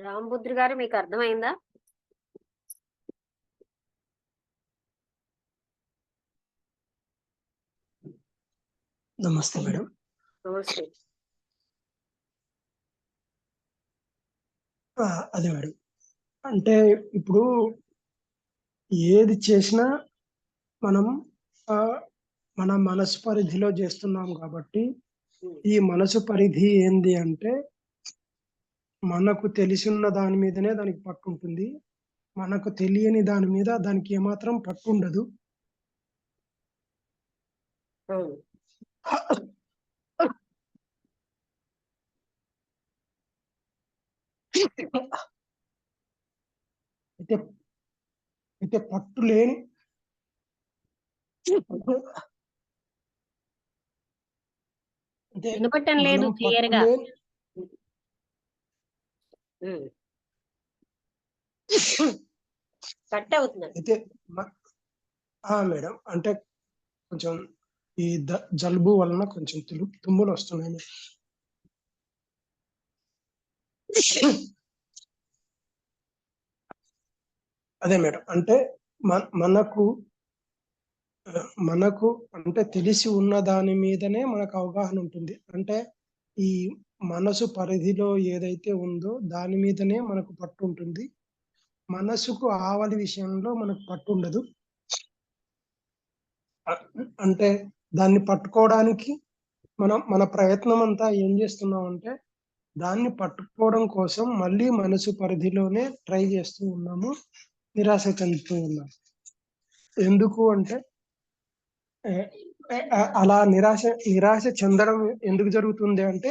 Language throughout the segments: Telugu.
రామబుద్రి గారు మీకు అర్థమైందా? నమస్తే మేడం. నమస్తే. అదే మేడం, అంటే ఇప్పుడు ఏది చేసినా మనం మన మనసు పరిధిలో చేస్తున్నాం కాబట్టి ఈ మనసు పరిధి ఏంది అంటే మనకు తెలిసిన దాని మీదనే దానికి పట్టు ఉంటుంది. మనకు తెలియని దాని మీద దానికి ఏమాత్రం పట్టు ఉండదు. అయితే అయితే పట్టు లేని వినపట్టం లేదు మనం క్లియర్ పట్టు గా. లేని కట్ అవుతుంది. అయితే మేడం, అంటే కొంచెం ఈ జలుబు వలన కొంచెం తుమ్ములు వస్తున్నాయి. అదే మేడం, అంటే మనకు అంటే తెలిసి ఉన్న దాని మీదనే మనకు అవగాహన ఉంటుంది. అంటే ఈ మనసు పరిధిలో ఏదైతే ఉందో దాని మీదనే మనకు పట్టు ఉంటుంది. మనసుకు ఆవలి విషయంలో మనకు పట్టు ఉండదు. అంటే దాన్ని పట్టుకోవడానికి మన ప్రయత్నం అంతా ఏం చేస్తున్నాం అంటే దాన్ని పట్టుకోవడం కోసం మళ్ళీ మనసు పరిధిలోనే ట్రై చేస్తూ ఉన్నాము, నిరాశ చెందుతూ ఉన్నాము. ఎందుకు అంటే అలా నిరాశ చెందడం ఎందుకు జరుగుతుంది అంటే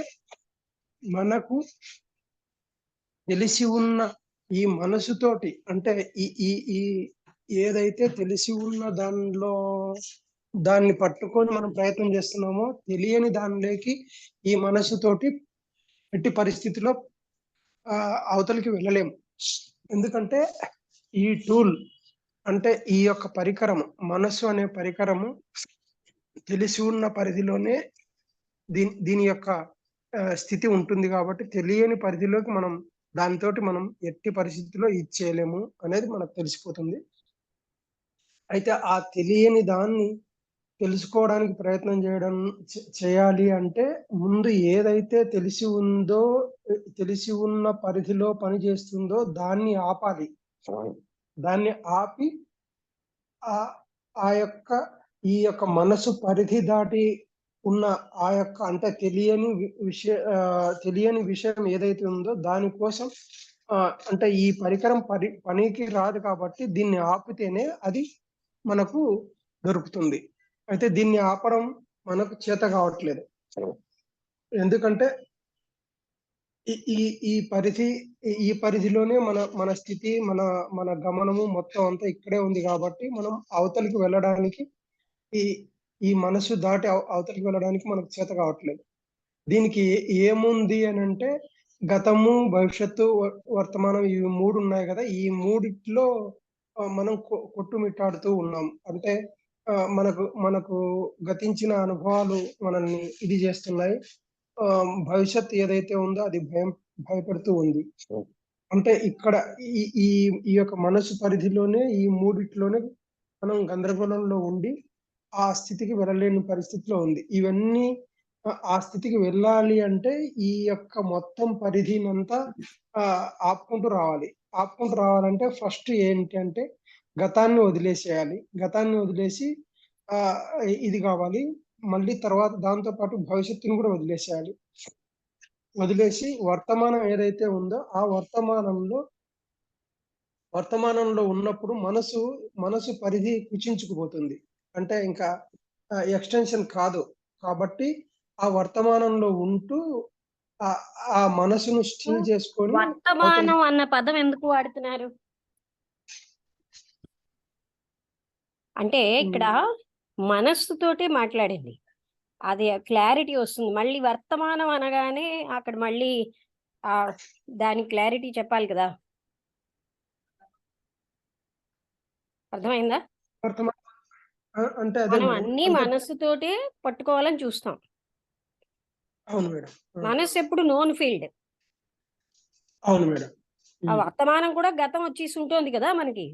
మనకు తెలిసి ఉన్న ఈ మనసుతోటి, అంటే ఈ ఈ ఈ ఏదైతే తెలిసి ఉన్న దాన్ని పట్టుకొని మనం ప్రయత్నం చేస్తున్నామో తెలియని దానిలోకి ఈ మనసుతోటి ఎట్టి పరిస్థితిలో అవతలికి వెళ్ళలేము. ఎందుకంటే ఈ టూల్, అంటే ఈ యొక్క పరికరము, మనస్సు అనే పరికరము తెలిసి ఉన్న పరిధిలోనే దీని యొక్క స్థితి ఉంటుంది. కాబట్టి తెలియని పరిధిలోకి దానితోటి మనం ఎట్టి పరిస్థితిలో ఇది చేయలేము అనేది మనకు తెలిసిపోతుంది. అయితే ఆ తెలియని దాన్ని తెలుసుకోవడానికి ప్రయత్నం చేయాలి అంటే ముందు ఏదైతే తెలిసి ఉన్న పరిధిలో పని చేస్తుందో దాన్ని ఆపాలి. దాన్ని ఆపి ఈ యొక్క మనసు పరిధి దాటి ఉన్న ఆ యొక్క అంటే తెలియని విషయం ఏదైతే ఉందో దానికోసం అంటే ఈ పరికరం పనికి రాదు కాబట్టి దీన్ని ఆపితేనే అది మనకు దొరుకుతుంది. అయితే దీన్ని ఆపడం మనకు చేత కావట్లేదు. ఎందుకంటే ఈ పరిధిలోనే మన స్థితి, మన గమనము మొత్తం అంతా ఇక్కడే ఉంది కాబట్టి మనం అవతలికి వెళ్ళడానికి ఈ మనసు దాటి అవతలికి వెళ్ళడానికి మనకు చేత కావట్లేదు. దీనికి ఏముంది అని అంటే గతము, భవిష్యత్తు, వర్తమానం ఇవి 3 ఉన్నాయి కదా. ఈ మూడిట్లో మనం కొట్టుమిట్టాడుతూ ఉన్నాం. అంటే మనకు గతించిన అనుభవాలు మనల్ని ఇది చేస్తున్నాయి. భవిష్యత్తు ఏదైతే ఉందో అది భయపడుతూ ఉంది. అంటే ఇక్కడ ఈ యొక్క మనసు పరిధిలోనే ఈ మూడిట్లోనే మనం గందరగోళంలో ఉండి ఆ స్థితికి వెళ్ళలేని పరిస్థితిలో ఉంది. ఇవన్నీ ఆ స్థితికి వెళ్ళాలి అంటే ఈ యొక్క మొత్తం పరిధినంతా ఆపుకుంటూ రావాలంటే ఫస్ట్ ఏంటి అంటే గతాన్ని వదిలేసేయాలి. గతాన్ని వదిలేసి ఇది కావాలి. మళ్ళీ తర్వాత దాంతో పాటు భవిష్యత్తును కూడా వదిలేసి వర్తమానం ఏదైతే ఉందో ఆ వర్తమానంలో ఉన్నప్పుడు మనసు పరిధి కుచించుకుపోతుంది. అంటే ఇంకా ఎక్స్టెన్షన్ కాదు. కాబట్టి ఆ వర్తమానంలో ఉంటూ ఆ మనసును స్టిల్ చేసుకొని. వర్తమానం అన్న పదం ఎందుకు వాడుతున్నారు? అంటే ఇక్కడ మనస్సుతోటి మాట్లాడింది, అది క్లారిటీ వస్తుంది. మళ్ళీ వర్తమానం అనగానే అక్కడ మళ్ళీ దానికి క్లారిటీ చెప్పాలి కదా. అర్థమైందా? అంటే మనం అన్ని మనస్సుతోటి పట్టుకోవాలని చూస్తాం. అవును మేడం. మనస్సు ఎప్పుడు నోన్ ఫీల్డ్. అవును మేడం. ఆ వర్తమానం కూడా గతం వచ్చేసి ఉంటుంది కదా మనకి.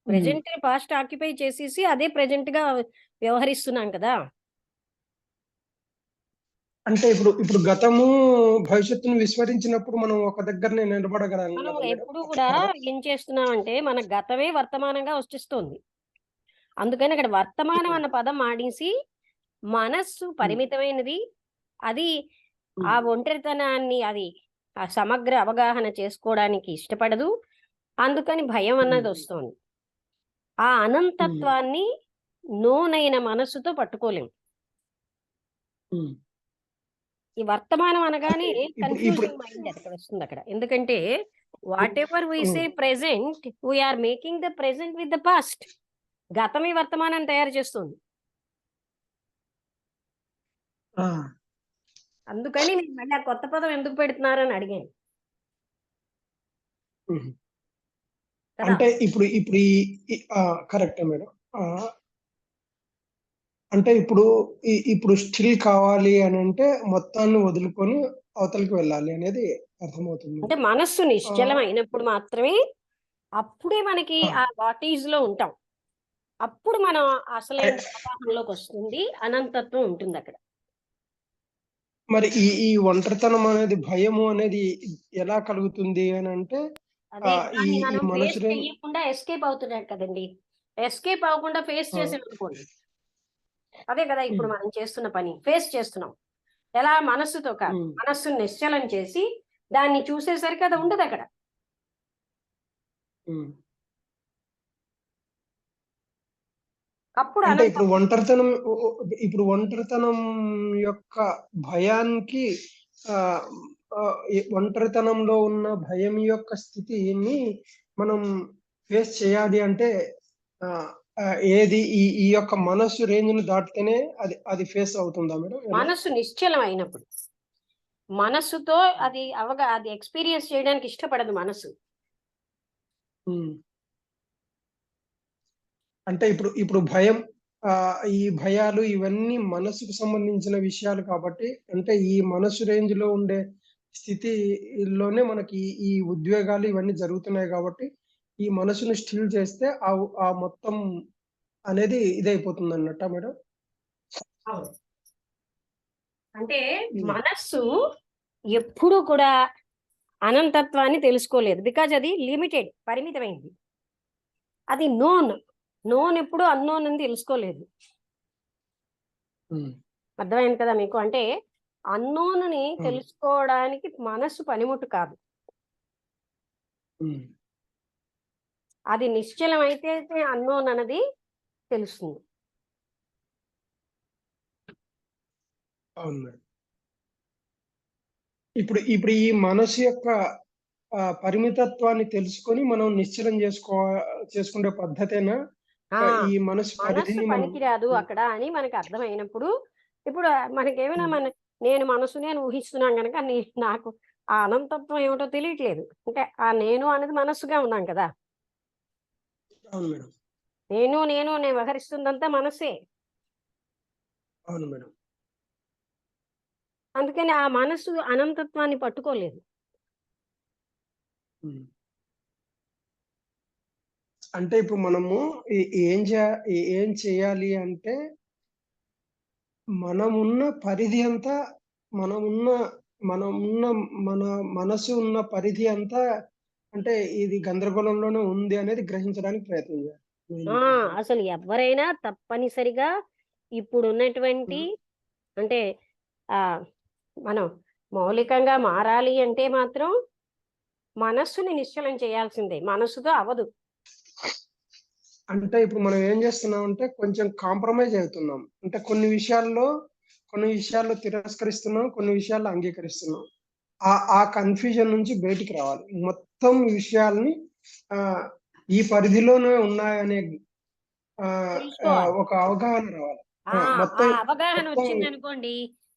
ప్రెజెంట్ పాస్ట్ ఆక్యుపై చేసేసి అదే ప్రెజెంట్ గా వ్యవహరిస్తున్నాం కదా. అంటే ఇప్పుడు గతము భవిష్యత్తును విస్మరించినప్పుడు మనం ఒక దగ్గరనే నిలబడగలం మనం కదా మేడం, ఎప్పుడు కూడా అట్లా కాదా? ఏం చేస్తున్నామంటే మన గతమే వర్తమానంగా వచ్చేస్తుంది. అందుకని అక్కడ వర్తమానం అన్న పదం ఆడేసి మనస్సు పరిమితమైనది. అది ఆ ఒంటరితనాన్ని అది ఆ సమగ్ర అవగాహన చేసుకోవడానికి ఇష్టపడదు. అందుకని భయం అన్నది వస్తుంది. ఆ అనంతత్వాన్ని నోనైన మనస్సుతో పట్టుకోలేము. ఈ వర్తమానం అనగానే ఇప్పుడు ఇప్పుడు కన్ఫ్యూజింగ్ మైండ్ అక్కడ వస్తుంది అక్కడ. ఎందుకంటే whatever we say present we're making the present with the past. గతమే వర్తమానాన్ని తయారు చేస్తుంది. అందుకని నేను మళ్ళీ ఆ కొత్త పదం ఎందుకు పెడుతున్నారని అడిగాను కదా. అంటే ఇప్పుడు ఇప్పుడు కరెక్టే మేడం. అంటే ఇప్పుడు స్టిల్ కావాలి అని అంటే మొత్తాన్ని వదులుకొని అవతలకి వెళ్ళాలి అనేది అర్థమవుతుంది. అంటే మనస్సు నిశ్చలం అయినప్పుడు మాత్రమే అప్పుడే మనకి ఆ వాట్ ఈజ్ లో ఉంటాం. అప్పుడు మనం అసలైన అవగాహనలోకి వస్తుంది. అనంతత్వం ఉంటుంది అక్కడ. మరి ఈ ఒంటరితనం అనేది, భయము అనేది ఎలా కలుగుతుంది అని అంటే అదే ఈ దాన్ని ఈ మనం ఫేస్ మనసులో చెయ్యకుండా ఎస్కేప్ అవుతున్నాడు కదండి. ఎస్కేప్ అవ్వకుండా ఫేస్ చేసామనుకోండి, అదే కదా ఇప్పుడు మనం చేస్తున్న పని. ఫేస్ చేస్తున్నాం ఎలా? మనస్సుతో కాదు, మనస్సును నిశ్చలం చేసి దాన్ని చూసేసరికి అది ఉండదు అక్కడ. అప్పుడు అంటే అనంతం. ఇప్పుడు ఒంటరితనం యొక్క భయానికి ఈ ఒంటరితనంలో ఉన్న భయం యొక్క స్థితిని మనం ఫేస్ చేయాలి అంటే ఏది ఈ యొక్క మనస్సు రేంజ్ ను దాటితేనే అది ఫేస్ అవుతుందా మేడం? మనస్సు నిశ్చలం అయినప్పుడు, మనస్సుతో అది అది ఎక్స్పీరియన్స్ చేయడానికి ఇష్టపడదు మనస్సు. అంటే ఇప్పుడు భయం, ఈ భయాలు ఇవన్నీ మనసుకు సంబంధించిన విషయాలు కాబట్టి, అంటే ఈ మనసు రేంజ్ లో ఉండే స్థితిలోనే మనకి ఈ ఉద్వేగాలు ఇవన్నీ జరుగుతున్నాయి కాబట్టి, ఈ మనసును స్టిల్ చేస్తే ఆ మొత్తం అనేది ఇదైపోతుంది అన్నట్ట మేడం. అంటే మనస్సు ఎప్పుడు కూడా అనంతత్వాన్ని తెలుసుకోలేదు. బికాజ్ అది లిమిటెడ్, పరిమితమైంది. అది నోన్ ఎప్పుడు అన్నోన్ అని తెలుసుకోలేదు. అర్థమైంది కదా మీకు? అంటే అన్నోన్ని తెలుసుకోవడానికి మనస్సు పనిముట్టు కాదు. అది నిశ్చలం అయితే అన్నోన్ అన్నది తెలుస్తుంది. అవును మేడం. ఇప్పుడు ఈ మనసు యొక్క పరిమితత్వాన్ని తెలుసుకొని మనం నిశ్చలం చేసుకునే పద్ధతేనా ఈ మనసు మనస్సు పరిధిని మనం? పనికిరాదు అక్కడ అని మనకి అర్థమైనప్పుడు, ఇప్పుడు మనకేమైనా నేను మనసునే ఊహిస్తున్నాం కనుక నాకు ఆ అనంతత్వం ఏమిటో తెలియట్లేదు. అంటే ఆ నేను అనేది మనస్సుగా ఉన్నాం కదా. అవును మేడం. నేను వ్యవహరిస్తుందంతా మనస్సే. అవును మేడం. అందుకని ఆ మనస్సు అనంతత్వాన్ని పట్టుకోలేదు. అంటే ఇప్పుడు మనము ఏం చేయాలి అంటే, మనమున్న పరిధి అంతా, మనమున్న మనమున్న మన మనసు ఉన్న పరిధి అంతా అంటే ఇది గందరగోళంలోనే ఉంది అనేది గ్రహించడానికి ప్రయత్నం చేయాలి. అసలు ఎవరైనా తప్పనిసరిగా ఇప్పుడున్నటువంటి అంటే ఆ మనం మౌలికంగా మారాలి అంటే మాత్రం మనస్సుని నిశ్చలం చేయాల్సిందే. మనస్సుతో అవదు. అంటే ఇప్పుడు మనం ఏం చేస్తున్నాం అంటే కొంచెం కాంప్రమైజ్ అవుతున్నాం. అంటే కొన్ని విషయాల్లో తిరస్కరిస్తున్నాం, కొన్ని విషయాల్లో అంగీకరిస్తున్నాం. ఆ కన్ఫ్యూజన్ నుంచి బయటికి రావాలి. మొత్తం విషయాల్ని ఈ పరిధిలోనే ఉన్నాయనే ఒక అవగాహన రావాలి. మొత్తం అవగాహన వచ్చింది అనుకోండి,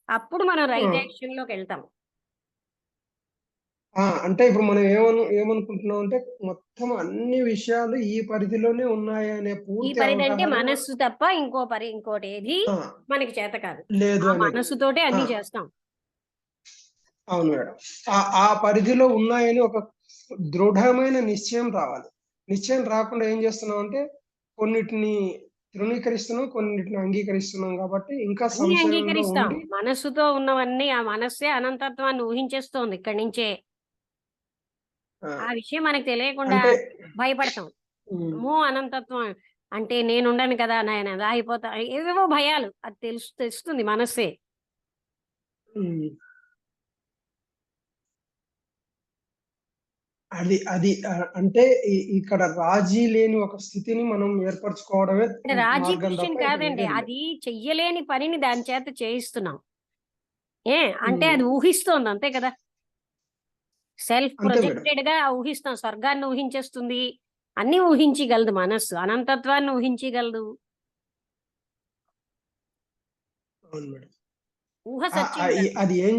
అప్పుడు మనం రైట్ యాక్షన్ లోకి వెళ్తాం. అంటే ఇప్పుడు మనం ఏమనుకుంటున్నాం అంటే మొత్తం అన్ని విషయాలు ఈ పరిధిలోనే ఉన్నాయనే ఈ పూర్తి పరిధి అంటే అవగాహన మనస్సు తప్ప ఇంకోటి ఏది మనకి చేత కాదు. లేదు ఆ అనేది. మనస్సుతోటే అన్ని చేస్తాం. అవును మేడం. ఆ పరిధిలో ఉన్నాయని ఒక దృఢమైన నిశ్చయం రావాలి. నిశ్చయం రాకుండా ఏం చేస్తున్నామంటే కొన్నిటిని తృణీకరిస్తున్నాం, కొన్నిటిని అంగీకరిస్తున్నాం కాబట్టి ఇంకా అన్ని సంశయంలో అంగీకరిస్తాం. ఉండి మనస్సుతో ఉన్నవన్నీ ఆ మనస్సే అనంతత్వాన్ని ఊహించేస్తోంది ఇక్కడి నుంచే. ఆ ఆహ్, విషయం మనకు తెలియకుండా అంటే భయపడతాం. హ్మ్. అమ్మో! అనంతత్వం అంటే నేనుండను కదా! నేను ఎలా అయిపోతా ఏవేవో భయాలు. అది తెస్తుంది మనస్సే. హ్మ్. అది అది అంటే ఇక్కడ రాజీ లేని ఒక స్థితిని మనం ఏర్పరచుకోవడమే అంటే రాజీ మార్గం క్వెషన్ తప్ప ఇంక కాదండి. వేరేది లేదు. అది చెయ్యలేని పనిని దాని చేత చేయిస్తున్నాం. అంటే హ్మ్. అది ఊహిస్తోంది అంతే కదా! సెల్ఫ్ అంతే మేడం. ప్రొజెక్టెడ్‌గా ఊహిస్తాం. స్వర్గాన్ని ఊహించేస్తుంది. అన్నీ ఊహించగలదు మనస్సు. అనంతత్వాన్ని ఊహించగలదు. అవును మేడం. ఊహ ఆ! సత్యం కాదు. అది ఏం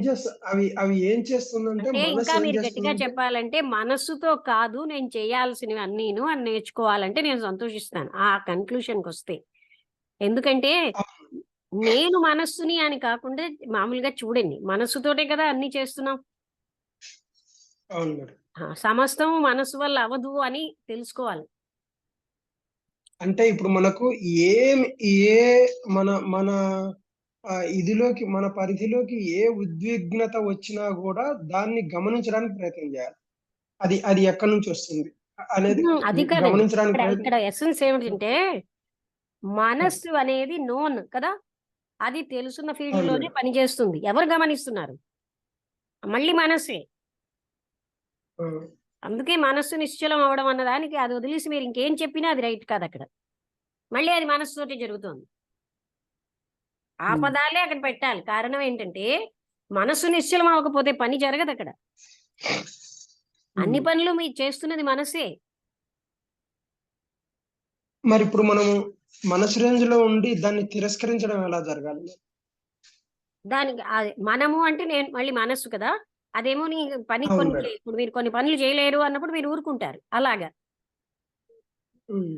అవి ఏం చేస్తుందంటే అంటే ఇంకా మనసు ఏం మీరు గట్టిగా చేస్తుందంటే చెప్పాలంటే మనస్సుతో కాదు నేను చేయాల్సినవి అన్నీను అని నేర్చుకోవాలంటే నేను సంతోషిస్తాను. ఆ కన్క్లూషన్‌కొస్తే. ఎందుకంటే అవును. నేను మనస్సుని అని కాకుండా మామూలుగా చూడండి. మనస్సుతోటే కదా అన్నీ చేస్తున్నాం. అవును మేడం. సమస్తం మనస్సు వల్ల అవ్వదు అని తెలుసుకోవాలి. అంటే ఇప్పుడు మనకు ఏమి ఏ మన మన మన పరిధిలోకి ఏ ఉద్విగ్నత వచ్చినా గూడా దాన్ని గమనించడానికి ప్రయత్నం జేయాలి. అది అది ఎక్కడి నుంచొస్తుంది అనేది అది కాదండి. గమనించడానికి ఇక్కడ ప్రయత్నం ఇక్కడ ఎసెన్స్ ఏమిటంటే మనస్సు అనేది నోన్ కదా! అది తెలుసున్న అవును ఫీల్డ్‌లోనే మేడం. పనిచేస్తుంది. ఎవరు గమనిస్తున్నారు? మళ్ళీ మనస్సే. ఆ! అందుకే మనస్సు నిశ్చలం అవ్వడం అన్నదానికి అది వదిలేసి మీరు ఇంకేం చెప్పినా అది రైట్ కాదక్కడ. మళ్ళీ అది మనస్సుతోటే జరుగుతోంది. ఆ హ్మ్. పదాలే అక్కడ పెట్టాలి. కారణం ఏంటంటే, మనస్సు నిశ్చలం అవ్వకపోతే పని జరగదక్కడ. అన్ని హ్మ్. పనులు మీరు చేస్తున్నది మనస్సే. మరిప్పుడు మనము మనసు రేంజ్‌లో ఉండి దాన్ని తిరస్కరించడం ఎలా జరగాలి? దానికి మనము అంటే నేను మళ్ళీ మనస్సు కదా! అదేమో నీ పని అవును కొన్ని మేడం. ఇప్పుడు మీరు కొన్ని పనులు చేయలేరు అన్నప్పుడు మీరు ఊరుకుంటారు. అలాగా. హ్మ్.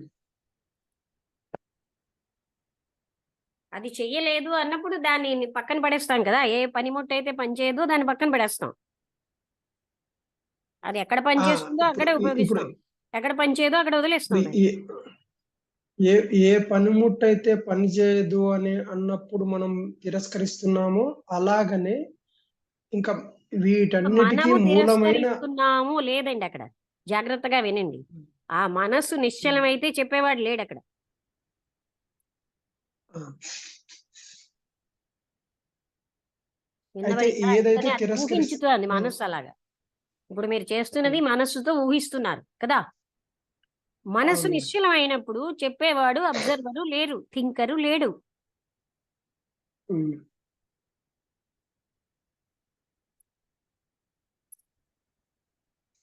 అది చెయ్యలేదు అన్నప్పుడు దాన్ని పక్కన పడేస్తాం కదా! ఏ పనిముట్టయితే పని చేయదో దాన్ని పక్కన పడేస్తాం. అది ఎక్కడ పని ఆ! చేస్తుందో ఇప్పుడు అక్కడే ఇప్పుడు ఉపయోగిస్తాం. ఎక్కడ పని చేయదో అక్కడ ఇప్పుడు వదిలేస్తాం దాన్ని. ఈ ఏ ఏ పనిముట్టయితే పని చేయదు అని అన్నప్పుడు మనం తిరస్కరిస్తున్నామో, అలాగనే ఇంకా వీటన్నిటికి మనము మూలమైన తిరస్కరిస్తున్నాము లేదండి అక్కడ. జాగ్రత్తగా వినండి. ఆ మనస్సు హ్మ్. నిశ్చలమైతే చెప్పేవాడు లేడక్కడ. ఆ! అయితే విన్నవయ్యారా? ఏదైతే అందుకని అది ఊహించుతోంది ఆ! మనస్సు అలాగా. ఇప్పుడు మీరు చేస్తున్నది హ్మ్. మనస్సుతో ఊహిస్తున్నారు కదా! మనస్సు అవును మేడం. నిశ్చలం అయినప్పుడు చెప్పేవాడు, అబ్జర్వరు లేరు. థింకరు లేడు. హ్మ్.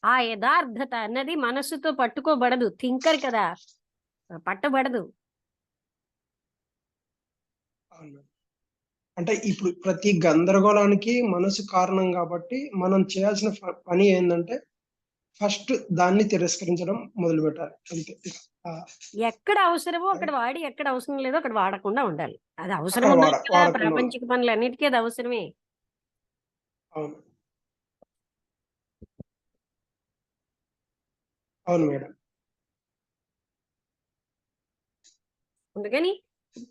ఆ యథార్థత అన్నది మనస్సుతో పట్టుకోబడదు. థింకర్ కదా! పట్టబడదు. అవును మేడం. అంటే ఇప్పుడు ప్రతి గందరగోళానికి మనసు కారణం గాబట్టి, మనం చేయాల్సిన పని ఏందంటే, ఫస్ట్ దాన్ని తిరస్కరించడం మొదలుపెట్టాలి. అంతే. ఆ! ఎక్కడ అవసరమో అక్కడ వాడి, ఎక్కడ అవసరం లేదో అక్కడ వాడకుండా ఉండాలి. అది అవసరం అక్కడ ఉన్నది కదా! వాడకుండా ప్రాపంచిక పనులన్నిటికీ అది అవసరమే. అవును. అవును మేడం. అందుకని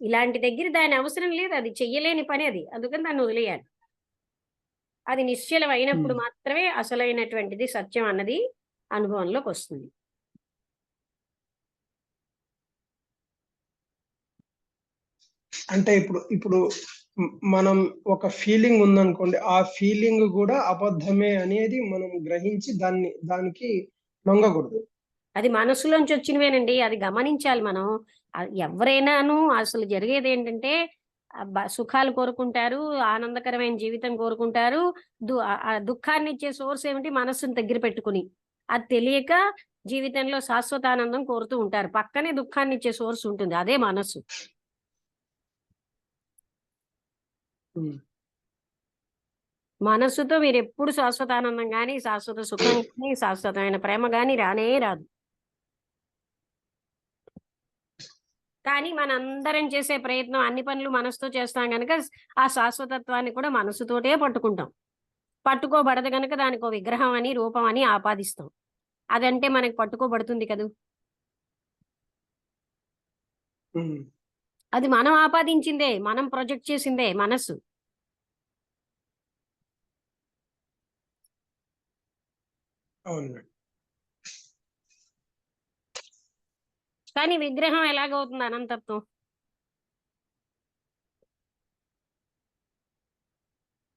ఇలాంటి దగ్గర దాని అవసరం లేదు. అది చెయ్యలేని పని అది. అందుకని దాన్ని వదిలేయాలి. అది నిశ్చలం అయినప్పుడు హ్మ్. మాత్రమే అసలైనటువంటిది సత్యం అన్నది అనుభవంలోకొస్తుంది. అంటే ఇప్పుడు మనం ఒక ఫీలింగ్ ఉందనుకోండి. ఆ ఫీలింగ్ గూడా అబద్ధమే అనేది మనం గ్రహించి దానికి లొంగకూడదు. అది మనసులోంచి వచ్చినవేనండి. అది గమనించాలి మనం. ఎవ్వరైనాను అసలు జరిగేదేంటంటే సుఖాలు కోరుకుంటారు. ఆనందకరమైన జీవితం కోరుకుంటారు. దుఃఖాన్నిచ్చే సోర్స్ ఏమిటి? మనస్సుని దగ్గర పెట్టుకొని. అది తెలియక జీవితంలో శాశ్వతానందం కోరుతూ ఉంటారు. పక్కనే దుఃఖాన్నిచ్చే సోర్స్ ఉంటుంది. అదే మనస్సు. హ్మ్. మనస్సుతో మీరెప్పుడు శాశ్వతానందం గాని, శాశ్వత సుఖం గాని, శాశ్వతమైన ప్రేమ గాని రానే రాదు. కానీ మనందరం చేసే ప్రయత్నం అన్ని పనులు మనసుతో చేస్తాం గనక ఆ శాశ్వతత్వాన్ని కూడా మనసుతోటే పట్టుకుంటాం. పట్టుకోబడదు గనక దానికి ఒక విగ్రహం అని రూపం అని ఆపాదిస్తాం. అదంటే మనకి పట్టుకోబడుతుంది కదూ. అది మనం ఆపాదించిందే, మనం ప్రొజెక్ట్ చేసిందే మనస్సు. అవును. కానీ విగ్రహం ఎలాగవుతుంది అనంతత్వం?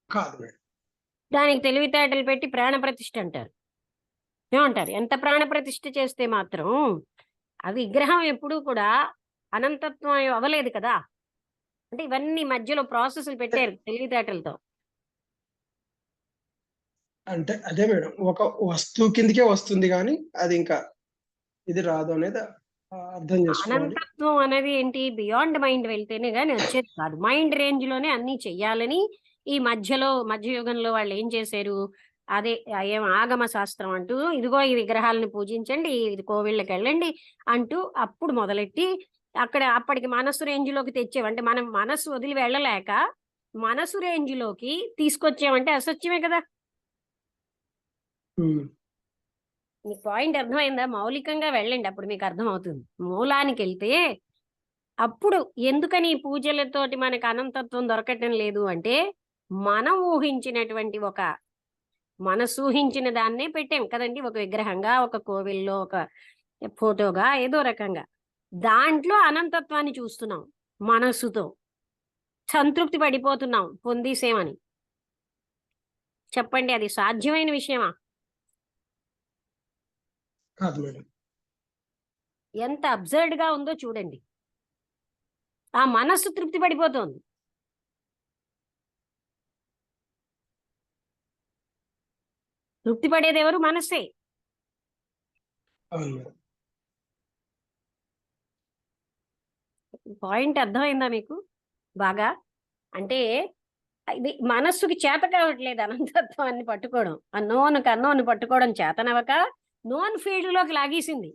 కాదు మేడం. దానికి తెలివితేటలు పెట్టి ప్రాణ ప్రతిష్ఠ అంటారు. ఏమంటారు? ఎంత ప్రాణ ప్రతిష్ఠ చేస్తే మాత్రం ఆ విగ్రహం ఎప్పుడూ కూడా అనంతత్వం అవ్వలేదు కదా. అంటే ఇవన్నీ మధ్యలో ప్రాసెస్లు పెట్టారు తెలివితేటలతో. అంటే అదే మేడం. ఒక వస్తువు కిందకే వస్తుంది గానీ, అది ఇంకా ఇది రాదు అనేది అర్థం చేసుకోవాలి. అనంతత్వం అనేది ఏంటి? బియాండ్ మైండ్ వెళ్తేనే గాని వచ్చేది కాదు. మైండ్ రేంజ్ లోనే అన్ని చెయ్యాలని ఈ మధ్యయుగంలో వాళ్ళు ఏం చేశారు? అదే ఏం ఆగమ శాస్త్రం అంటూ, ఇదిగో ఈ విగ్రహాలను పూజించండి, ఇది కోవిళ్ళకి వెళ్ళండి అంటూ అప్పుడు మొదలెట్టి అప్పటికి మనస్సు రేంజ్ లోకి తెచ్చేవి. అంటే మనం మనస్సు వదిలి వెళ్ళలేక మనసు రేంజ్ లోకి తీసుకొచ్చామంటే అసత్యమే కదా. మీకు పాయింట్ అర్థమైందా? మౌలికంగా వెళ్ళండి, అప్పుడు మీకు అర్థమవుతుంది. మూలానికి వెళ్తే అప్పుడు ఎందుకని ఈ పూజలతోటి మనకు అనంతత్వం దొరకటం లేదు అంటే, మనం ఊహించినటువంటి మనసు ఊహించిన దాన్నే పెట్టాం కదండి. ఒక విగ్రహంగా, ఒక కోవిల్లో, ఒక ఫోటోగా, ఏదో రకంగా దాంట్లో అనంతత్వాన్ని చూస్తున్నాం. మనస్సుతో సంతృప్తి పడిపోతున్నాం పొందేసేమని. చెప్పండి, అది సాధ్యమైన విషయమా? కాదు మేడం. ఎంత అబ్సర్డ్ గా ఉందో చూడండి. ఆ మనస్సు తృప్తి పడిపోతుంది. తృప్తి పడేది ఎవరు? మనస్సే. అవును మేడం. పాయింట్ అర్థమైందా మీకు బాగా? అంటే ఇది మనస్సుకి చేత కావట్లేదు అనంతత్వాన్ని పట్టుకోవడం. ఆ అన్నోను పట్టుకోవడం చేతనవక నోన్ ఫీల్డ్ లోకి లాగేసింది.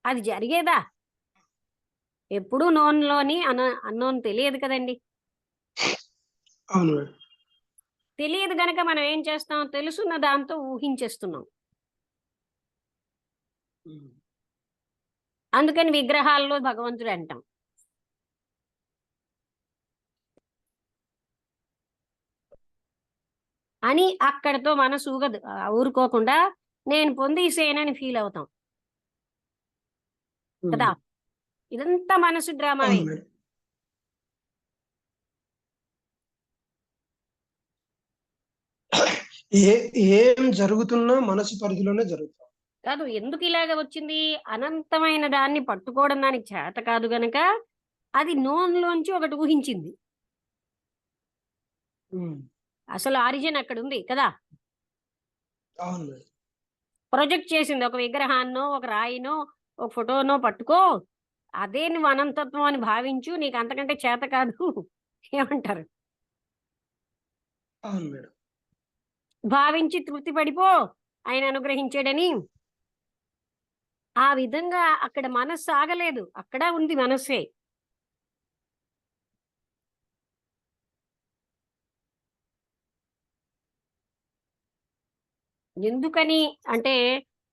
అది జరిగేదా? ఎప్పుడూ నోన్లోని అన్నోన్ తెలియదు కదండి. అవును మేడం. తెలియదు గనక మనం ఏం చేస్తాం? తెలుసున్న దాంతో ఊహించేస్తున్నాం. అందుకని విగ్రహాల్లో భగవంతుడు అంటాం. అని అక్కడితో మనసు ఊరుకోకుండా నేను పొందేసేనని ఫీల్ అవుతాం కదా. ఇదంతా మనసు డ్రామావే. అవును మేడం. ఏం జరుగుతున్నా మనసు పరిధిలోనే జరుగుతుంది. కాదు, ఎందుకు ఇలాగ వచ్చింది? అనంతమైన దాన్ని పట్టుకోవడం దానికి చేత కాదు గనక అది నోన్లోంచి ఒకటి ఊహించింది. అసలు ఆరిజిన్ అక్కడ ఉంది కదా. అవును మేడం. ప్రొజెక్ట్ చేసింది ఒక విగ్రహాన్నో, ఒక రాయినో, ఒక ఫోటోనో పట్టుకో, అదే నువ్వు అనంతత్వం అని భావించు, నీకు అంతకంటే చేత కాదు. ఏమంటారు? అవును మేడం. భావించి తృప్తి పడిపో, ఆయన అనుగ్రహించాడని. ఆ విధంగా అక్కడ మనస్సు ఆగలేదు, అక్కడ ఉంది మనస్సే. ఎందుకని అంటే,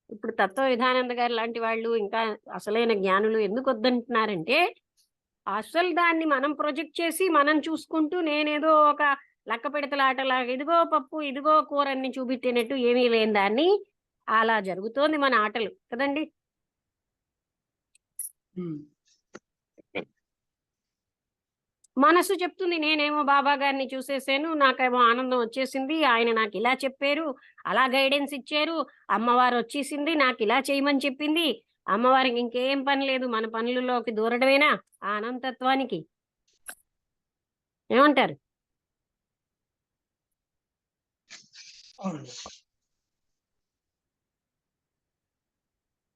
ఇప్పుడు తత్వ విధానంద గారు లాంటి వాళ్ళు, ఇంకా అసలైన జ్ఞానులు ఎందుకు వద్దంటున్నారంటే, అసలు దాన్ని మనం ప్రొజెక్ట్ చేసి మనం చూసుకుంటూ నేనేదో ఒక లక్క పెడతలాటలాగా ఇదిగో పప్పు ఇదిగో కూర అన్ని చూపెట్టినట్టు ఏమీ లేని దాన్ని అలా జరుగుతోంది మన ఆటలు కదండి. మనసు చెప్తుంది, నేనేమో బాబా గారిని చూసేసాను, నాకేమో ఆనందం వచ్చేసింది, ఆయన నాకు ఇలా చెప్పారు, అలా గైడెన్స్ ఇచ్చారు, అమ్మవారు వచ్చేసింది నాకు ఇలా చేయమని చెప్పింది. అమ్మవారికి ఇంకేం పని లేదు, మన పనులలోకి దూరడమేనా ఆ అనంతత్వానికి. ఏమంటారు?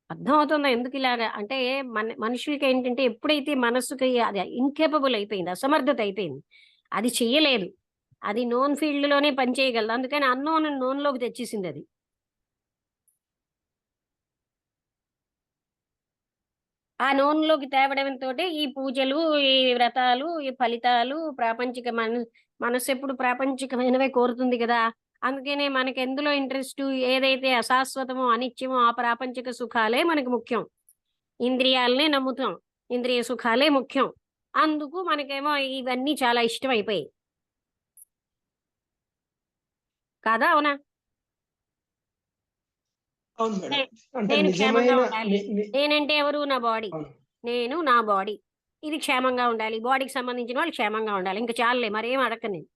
అర్థమవుతుందా ఎందుకు ఇలాగా? అంటే మనుషులకి ఏంటంటే ఎప్పుడైతే మనస్సుకి అది ఇన్కేపబుల్ అయిపోయింది, అసమర్థత అయిపోయింది, అది చెయ్యలేదు, అది నోన్ ఫీల్డ్ లోనే పని చేయగలదు, అందుకని నోన్ లోకి తెచ్చేసింది అది. ఆ నోన్లోకి తేవడంతో ఈ పూజలు, ఈ వ్రతాలు, ఈ ఫలితాలు, ప్రాపంచిక మనస్సు ఎప్పుడు ప్రాపంచికమైనవే కోరుతుంది కదా. అందుకనే మనకి ఎందులో ఇంట్రెస్ట్, ఏదైతే అశాశ్వతమో అనిత్యమో ఆ ప్రాపంచిక సుఖాలే మనకి ముఖ్యం. ఇంద్రియాలనే నమ్ముతాం, ఇంద్రియ సుఖాలే ముఖ్యం. అందుకు మనకేమో ఇవన్నీ చాలా ఇష్టం అయిపోయాయి. కాదా అవునా? అవును మేడం. నే- అంటే నేను క్షేమంగా నిజమైన ఉండాలి. నేనంటే ఎవరు? నా బాడీ. అవును. నేను నా బాడీ ఇది క్షేమంగా ఉండాలి, బాడీకి సంబంధించిన వాళ్ళు క్షేమంగా ఉండాలి, ఇంకా చాలులే మరేం అడగను నేను.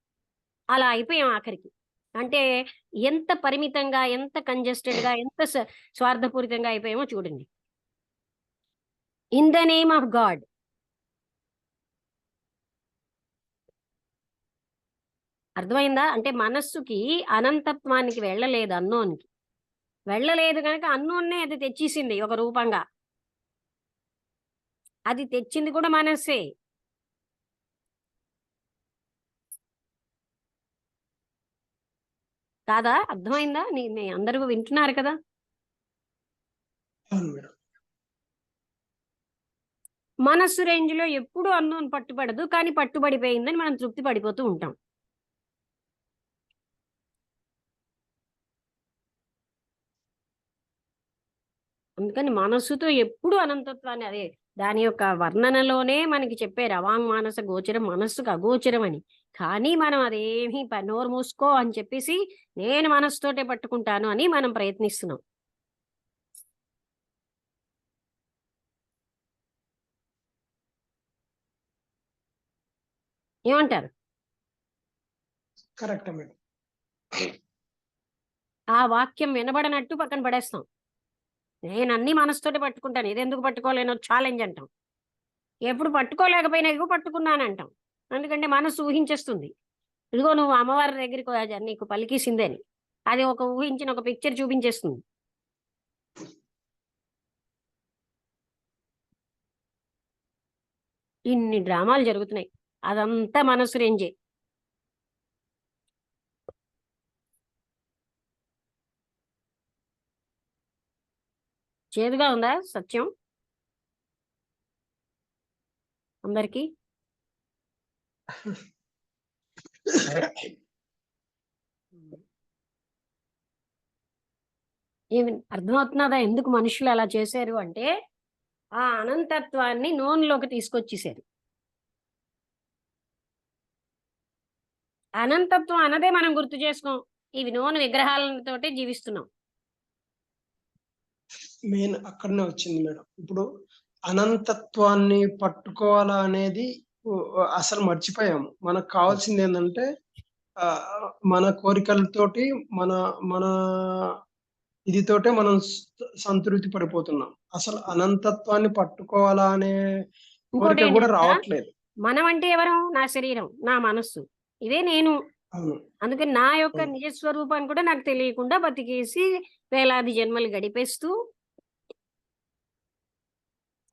అలా అయిపోయాం ఆఖరికి. అంటే ఎంత పరిమితంగా, ఎంత కంజెస్టెడ్ గా, ఎంత స్వార్థపూరితంగా అయిపోయామో చూడండి. In the name of God. అర్థమైందా? అంటే మనస్సుకి అనంతత్వానికి వెళ్ళలేదు, అన్నోన్కి వెళ్ళలేదు కనుక అన్నోన్నే అది తెచ్చేసింది ఒక రూపంగా. అది తెచ్చింది కూడా మనస్సే. కాదా? అర్థమైందా? మీ అందరూ వింటున్నారు కదా? అవును మేడం. మనస్సు రేంజ్ లో ఎప్పుడూ అన్నోన్ పట్టుబడదు, కానీ పట్టుబడిపోయిందని మనం తృప్తి పడిపోతూ ఉంటాం. అందుకని మనస్సుతో ఎప్పుడు అనంతత్వాన్ని, అదే దాని యొక్క వర్ణనలోనే మనకి చెప్పారు, అవాంగ్ మానస గోచరం, మనస్సుకు అగోచరం అని. కానీ మనం అదేమి నోరు మూసుకో అని చెప్పేసి నేను మనస్సుతోటే పట్టుకుంటాను అని మనం ప్రయత్నిస్తున్నాం. ఏమంటారు? కరెక్టే మేడం. ఆ వాక్యం వినబడనట్టు పక్కన పడేస్తాం. నేను అన్ని మనసుతోటి పట్టుకుంటాను, ఇదెందుకు పట్టుకోలేనో ఛాలెంజ్ అంటాం. ఎప్పుడు పట్టుకోలేకపోయినా ఇగో పట్టుకున్నానంటాం. ఎందుకంటే మనసు ఊహించేస్తుంది, ఇదిగో నువ్వు అమ్మవారి దగ్గరికి నీకు పలికిసిందని. అది ఒక ఊహించిన ఒక పిక్చర్ చూపించేస్తుంది. ఇన్ని డ్రామాలు జరుగుతున్నాయి, అదంతా మనసు రేంజే. చేదుగా ఉందా సత్యం అందరికి? ఏమి అర్థమవుతున్నదా ఎందుకు మనుషులు అలా చేశారు అంటే, ఆ అనంతత్వాన్ని నోన్లోకి తీసుకొచ్చేసారు. అనంతత్వం అన్నదే మనం గుర్తు చేసుకోం, ఇవి నోన్ విగ్రహాలతోటే జీవిస్తున్నాం. మెయిన్ అక్కడనే వచ్చింది మేడం. ఇప్పుడు అనంతత్వాన్ని పట్టుకోవాలా అనేది అసలు మర్చిపోయాము. మనకు కావాల్సిందేందంటే మన కోరికలతోటి మన మన ఇదితోటే మనం సంతృప్తి పడిపోతున్నాం. అసలు అనంతత్వాన్ని పట్టుకోవాలా అనే ఇంకోటి కోరిక ఏం గూడా తెలుసా? రావట్లేదు. మనం అంటే ఎవరు? నా శరీరం, నా మనస్సు, ఇదే నేను. అవును. అందుకని నా యొక్క అవును. నిజ స్వరూపాన్ని కూడా నాకు తెలియకుండా బతికేసి వేలాది జన్మలు గడిపేస్తూ,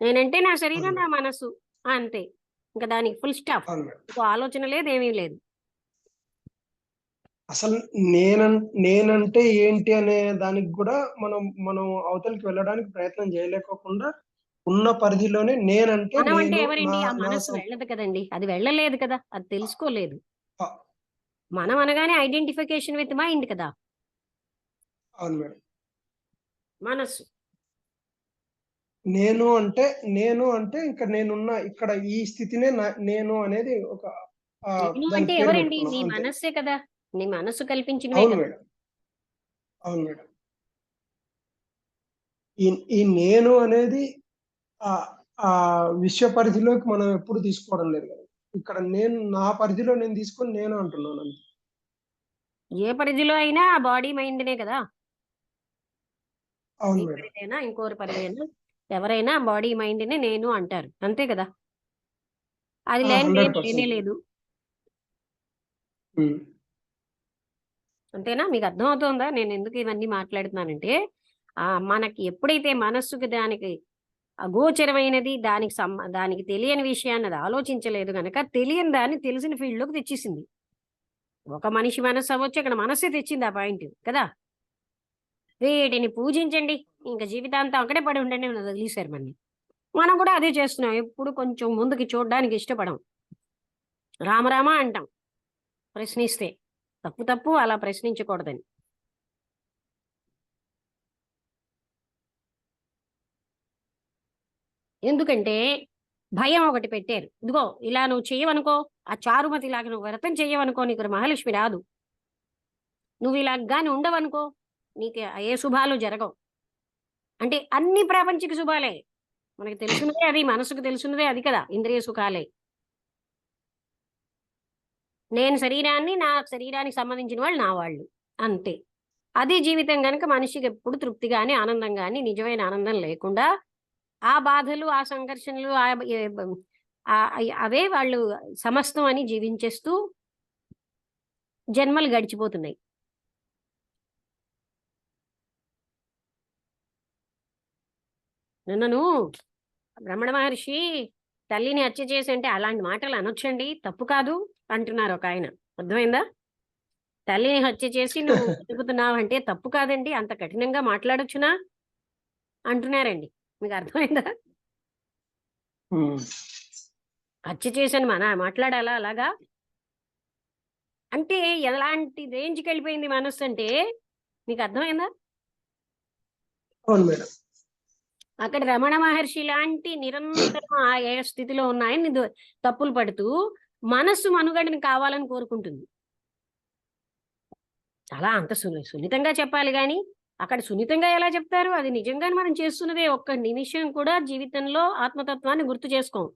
నేనంటే నా శరీరం, అవును నా మేడం. మనసు, అంతే. ఇంకా దానికి ఫుల్ స్టాప్. అవును మేడం. ఇంకో ఆలోచన లేదు, ఏమీ లేదు. అసలు నేనంటే ఏంటి అనే దానికి గూడా మనం మనం అవతలికి వెళ్ళడానికి ప్రయత్నం చేయలేకోకుండా ఉన్న పరిధిలోనే నేనంటే మనం అంటే నేను నా ఎవరండి? ఆ నా మనసు సం వెళ్ళదు కదండి, అది వెళ్ళలేదు కదా, అది తెలుసుకోలేదు. అ మనం అనగానే ఐడెంటిఫికేషన్ విత్ మైండ్ కదా, అవును మేడం. మనస్సు. నేను అంటే ఇంక నేనున్న ఇక్కడ ఈ స్థితినే నేను అనేది ఒక నేను అంటే దానికి పేరు ఎవరండి? పెట్టుకున్నాం నీ అంతే. మనస్సే కదా, నీ మనస్సు కల్పించినవే అవును కదా. మేడం. అవును మేడం. ఈ ఈ నేను అనేది ఆహ్, ఆ విషయ పరిధిలోకి మనం ఎప్పుడు తీసుకోవడం లేదు గదా! ఇక్కడ నేను నా పరిధిలో నేను తీసుకొని నేను అంటున్నాను అంతే. ఏ పరిధిలో అయినా ఆ బాడీ మైండ్నే కదా. అవును నీ మేడం. పరిధైనా ఇంకోరి పరిధైనా ఎవరైనా బాడీ మైండ్నే నేను అంటారు, అంతే కదా. అది లేనిదే లేనే 100%. లేదు. హ్మ్. అంతేనా? మీకు అర్థమవుతోందా నేను ఎందుకు ఇవన్నీ మాట్లాడుతున్నానంటే, మనకి ఎప్పుడైతే మనస్సుకి దానికి అగోచరమైనది, దానికి తెలియని విషయాన్ని అది ఆలోచించలేదు గనక, తెలియని దాన్ని తెలిసిన ఫీల్డ్‌లోకి తెచ్చేసింది. ఒక మనిషి మనస్సు అవ్వచ్చు, ఇక్కడ మనస్సే తెచ్చింది ఆ పాయింట్ కదా. వీటిని పూజించండి, ఇంక జీవితాంతం అక్కడే పడి ఉండండి అని వదిలేసారు మనని. మనం కూడా అదే చేస్తున్నాం. ఎప్పుడు కొంచెం ముందుకి చూడడానికి ఇష్టపడం. రామ రామ అంటాం ప్రశ్నిస్తే. తప్పు తప్పు అలా ప్రశ్నించకూడదని. ఎందుకంటే భయం ఒకటి పెట్టారు. ఇదిగో ఇలా నువ్వు చెయ్యవనుకో, ఆ చారుమతి లాగా నువ్వు వ్రతం చెయ్యవనుకో, నీకు మహాలక్ష్మి రాదు. నువ్వు ఇలా గాని ఉండవనుకో, నీకు ఏ శుభాలు జరగవు. అంటే అన్ని ప్రాపంచిక శుభాలే. మనకి తెలుసున్నదే అది, మనసుకు తెలుసున్నదే అది కదా, ఇంద్రియ సుఖాలే. నేను శరీరాన్ని, నా శరీరానికి సంబంధించిన వాళ్ళు నా వాళ్ళు, అంతే. అది జీవితం గనుక మనిషికి ఎప్పుడు తృప్తి గాని, ఆనందం గాని, నిజమైన ఆనందం లేకుండా ఆ బాధలు, ఆ సంఘర్షణలు, అవే వాళ్ళు సమస్తం అని జీవించేస్తూ జన్మలు గడిచిపోతున్నాయి. నన్ను రమణ మహర్షి తల్లిని హత్య చేసి అంటే అలాంటి మాటలు అనొచ్చండి, తప్పు కాదు అంటున్నారు ఒక ఆయన. అర్థమైందా? తల్లిని హత్య చేసి నువ్వు బతుకుతున్నావు అంటే తప్పు కాదండి, అంత కఠినంగా మాట్లాడొచ్చునా అంటున్నారండి. మీకు అర్థమైందా? హత్య చేశాను మాట్లాడాలా అలాగా? అంటే ఎలాంటి రేంజ్కి వెళ్ళిపోయింది మనస్సు అంటే, మీకు అర్థమైందా? అవును మేడం. అక్కడ రమణ మహర్షి లాంటి నిరంతరం ఆ ఏ స్థితిలో ఉన్నాయని తప్పులు పడుతూ మనస్సు మనుగడని కావాలని కోరుకుంటుంది. అలా అంత సున్నితంగా చెప్పాలి గాని అక్కడ సున్నితంగా ఎలా చెప్తారు? అది నిజంగానే మనం చేస్తున్నదే. ఒక్క నిమిషం కూడా జీవితంలో ఆత్మతత్వాన్ని గుర్తు చేసుకోం.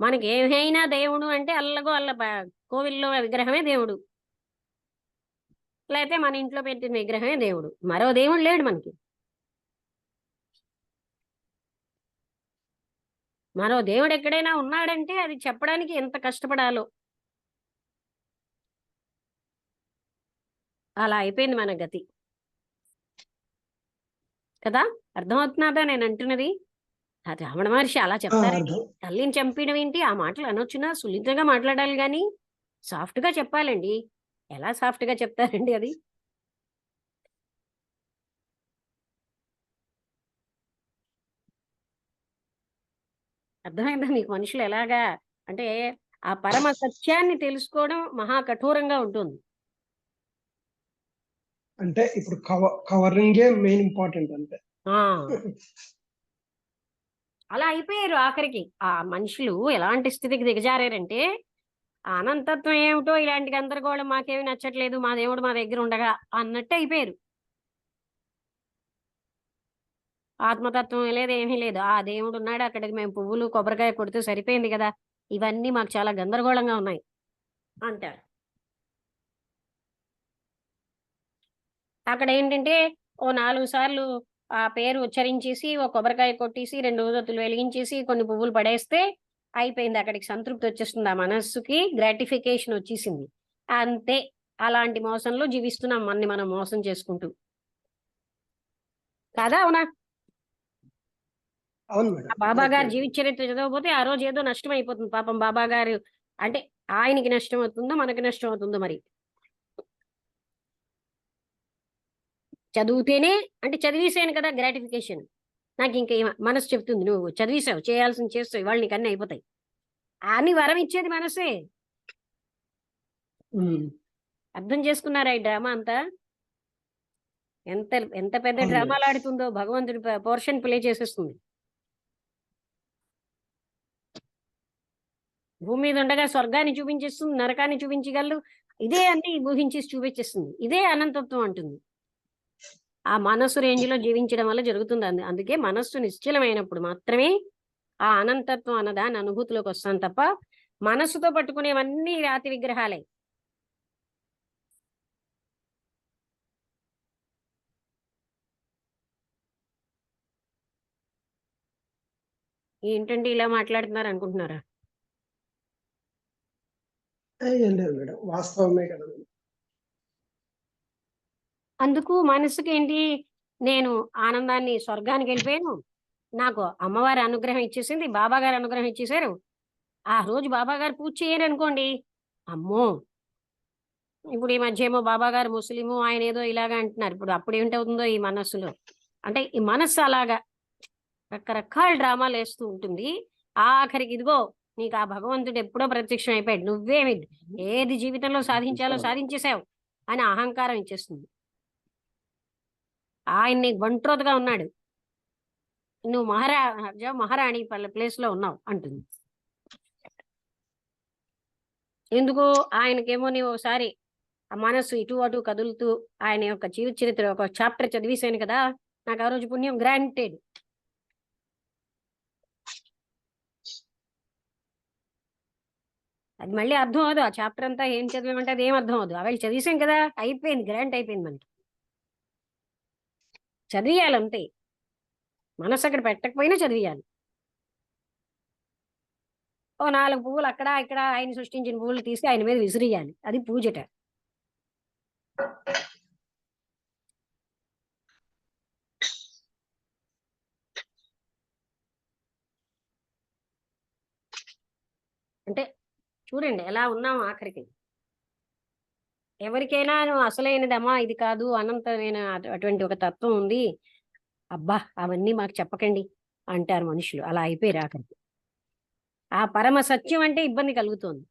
మనకి ఏమైనా దేవుడు అంటే అల్లగో అల్ల కోవిల్లో విగ్రహమే దేవుడు, లేకపోతే మన ఇంట్లో పెట్టిన విగ్రహమే దేవుడు, మరో దేవుడు లేడు మనకి. మరో దేవుడు ఎక్కడైనా ఉన్నాడంటే అది చెప్పడానికి ఎంత కష్టపడాలో. అలా అయిపోయింది మన గతి కదా. అర్థమవుతున్నదా నేను అంటున్నది? రమణ మహర్షి అలా చెప్తారండి. తల్లిని చంపడం ఏంటి? ఆ మాటలు అనొచ్చునా? సున్నితంగా మాట్లాడాలి గాని సాఫ్ట్ గా చెప్పాలండి. ఎలా సాఫ్ట్ గా చెప్తారండి అది? అర్థమైందా మీకు? మనుషులు ఎలాగా అంటే ఆ పరమ సత్యాన్ని తెలుసుకోవడం మహా కఠోరంగా ఉంటుంది. అంటే ఇప్పుడు కవరింగే మెయిన్ ఇంపార్టెంట్ అంతే. అలా అయిపోయారు ఆఖరికి. ఆ మనుషులు ఎలాంటి స్థితికి దిగజారంటే, ఆ అనంతత్వం ఏమిటో ఇలాంటి గందరగోళం మాకేమి నచ్చట్లేదు, మా దేవుడు మా దగ్గర ఉండగా అన్నట్టు అయిపోయారు. ఆత్మతత్వం లేదు, ఏమీ లేదు. ఆ దేవుడు ఉన్నాడు, అక్కడికి మేము పువ్వులు కొబ్బరికాయ కొడితే సరిపోయింది కదా, ఇవన్నీ మాకు చాలా గందరగోళంగా ఉన్నాయి అంటారు. అక్కడ ఏంటంటే ఓ 4 సార్లు ఆ పేరు ఉచ్చరించేసి, ఓ కొబ్బరికాయ కొట్టేసి, 2 ఊదొత్తులు వెలిగించేసి, కొన్ని పువ్వులు పడేస్తే అయిపోయింది. అక్కడికి సంతృప్తి వచ్చేస్తుంది. ఆ మనస్సుకి గ్రాటిఫికేషన్ వచ్చేసింది. అంతే. అలాంటి మోసంలో జీవిస్తున్నాం మనని మనం మోసం చేసుకుంటూ. కాదా అవునా? అవును మేడం. బాబా గారి జీవిత చరిత్ర చదవకపోతే ఆ రోజు ఏదో నష్టం అయిపోతుంది పాపం. బాబా గారు అంటే ఆయనకి నష్టం అవుతుందో మనకి నష్టం అవుతుందో మరి. చదివితేనే అంటే చదివేసాను కదా గ్రాటిఫికేషన్. నాకు ఇంకా మనసు చెప్తుంది నువ్వు చదివేశావు, చేయాల్సింది చేస్తావు, ఇవాళ నీకు అన్నీ అయిపోతాయి అని వరం ఇచ్చేది మనసే. అర్థం చేసుకున్నారా ఈ డ్రామా అంతా? ఎంత ఎంత పెద్ద డ్రామాలు ఆడుతుందో భగవంతుడి పోర్షన్ ప్లే చేసేస్తుంది. భూమి మీద ఉండగా స్వర్గాన్ని చూపించేస్తుంది, నరకాన్ని చూపించగలదు. ఇదే అన్ని ఊహించేసి చూపించేస్తుంది. ఇదే అనంతత్వం అంటుంది. ఆ మనస్సు రేంజ్ లో జీవించడం వల్ల జరుగుతుంది. అందుకే మనస్సు నిశ్చలమైనప్పుడు మాత్రమే ఆ అనంతత్వం అన్నదాని అనుభూతిలోకి వస్తాను తప్ప మనస్సుతో పట్టుకునేవన్నీ రాతి విగ్రహాలే. ఏంటంటే ఇలా మాట్లాడుతున్నారు అనుకుంటున్నారా? ఏం లేదు మేడం, వాస్తవమే కదా. అందుకు మనసుకి ఏంటి, నేను ఆనందాన్ని స్వర్గానికి వెళ్ళిపోయాను, నాకు అమ్మవారి అనుగ్రహం ఇచ్చేసింది, బాబా గారు అనుగ్రహం ఇచ్చేసారు. ఆ రోజు బాబా గారు పూజ చేయరు అనుకోండి, అమ్మో. ఇప్పుడు ఈ మధ్య ఏమో బాబా గారు ముస్లిము, ఆయన ఏదో ఇలాగా అంటున్నారు. ఇప్పుడు అప్పుడు ఏంటవుతుందో ఈ మనస్సులో. అంటే ఈ మనస్సు అలాగా రకరకాల డ్రామాలు వేస్తూ ఉంటుంది. ఆఖరికి ఇదిగో నీకు ఆ భగవంతుడు ఎప్పుడో ప్రత్యక్షం అయిపోయాడు, నువ్వేమి ఏది జీవితంలో సాధించాలో సాధించేశావు, అని అహంకారం ఇచ్చేస్తుంది. ఆయన్ని ఒంట్రోతుగా ఉన్నాడు, నువ్వు మహారాజా మహారాణి ప్లేస్ లో ఉన్నావు అంటుంది. ఎందుకు? ఆయనకేమో నీవు ఒకసారి ఆ మనస్సు ఇటు అటు కదులుతూ ఆయన యొక్క జీవిత చరిత్ర ఒక చాప్టర్ చదివేశాను కదా, నాకు ఆ రోజు పుణ్యం గ్రాంటెడ్. అది మళ్ళీ అర్థం అవదు. ఆ చాప్టర్ అంతా ఏం చదివామంటే అది ఏం అర్థం అవదు. అవి చదివేశాం కదా, అయిపోయింది, గ్రాంట్ అయిపోయింది. మనకి చదివేయాలి అంతే, మనసు అక్కడ పెట్టకపోయినా చదివేయాలి. ఓ 4 పువ్వులు అక్కడ ఇక్కడ ఆయన సృష్టించిన పువ్వులు తీసి ఆయన మీద విసిరియాలి, అది పూజట. అంటే చూడండి ఎలా ఉన్నాం ఆఖరికి. ఎవరికైనా నువ్వు అసలైనదమ్మా ఇది కాదు, అనంతమైన అటువంటి ఒక తత్వం ఉంది, అబ్బా అవన్నీ మాకు చెప్పకండి అంటారు మనుషులు. అలా అయిపోయారు ఆఖరికి. ఆ పరమ సత్యం అంటే ఇబ్బంది కలుగుతోంది.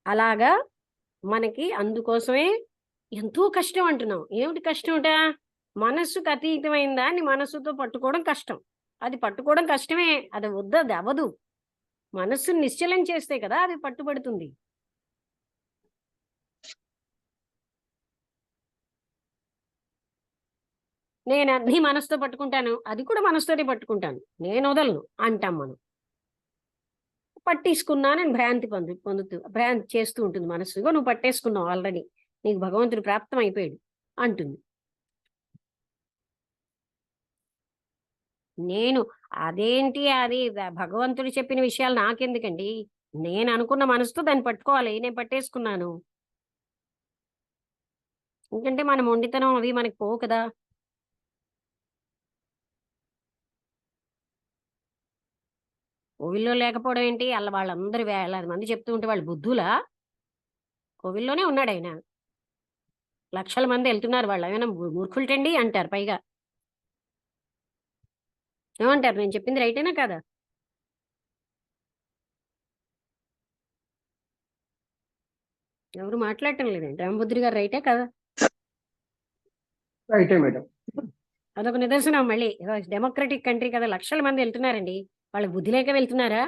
అలాగా మనకి అందుకోసమే ఎంతో కష్టం అంటున్నాం. ఏమిటి కష్టంట? మనస్సుకు అతీతమైన దాన్ని మనస్సుతో పట్టుకోవడం కష్టం. అది పట్టుకోవడం కష్టమే, అది వద్దు, అది అవ్వదు. మనస్సుని నిశ్చలం చేస్తే కదా అది పట్టుబడుతుంది. నేను అన్ని మనసుతో పట్టుకుంటాను, అది కూడా మనసుతోనే పట్టుకుంటాను, నేను వదలను అంటాం మనం. పట్టేసుకున్నానని భ్రాంతి పొందుతూ భ్రాంతి చేస్తూ ఉంటుంది మనసు. ఇగో నువ్వు పట్టేసుకున్నావు ఆల్రెడీ, నీకు భగవంతుడు ప్రాప్తం అయిపోయాడు అంటుంది. నేను అదేంటి అది భగవంతుడు చెప్పిన విషయాలు నాకెందుకండి, నేను అనుకున్న మనసుతో దాన్ని పట్టుకోవాలి, నేను పట్టేసుకున్నాను. ఎందుకంటే మన మొండితనం అవి మనకి పోవు కదా. కోవిల్లో లేకపోవడం ఏంటి? వాళ్ళందరూ వేలాది మంది చెప్తూ ఉంటే వాళ్ళు బుద్ధులా? కోవిల్లోనే ఉన్నాడు ఆయన, లక్షల మంది వెళ్తున్నారు, వాళ్ళు ఏమైనా మూర్ఖులటండి అంటారు. పైగా ఏమంటారు, నేను చెప్పింది రైటేనా కదా? ఎవరు మాట్లాడటం లేదండి. రామబుద్ధుడి గారు రైటే కదా? రైటే మేడం. అదొక నిదర్శనం. మళ్ళీ డెమోక్రటిక్ కంట్రీ కదా, లక్షల మంది వెళ్తున్నారండి. వాళ్ళకి బుద్ధి లేక వెళ్తున్నారా?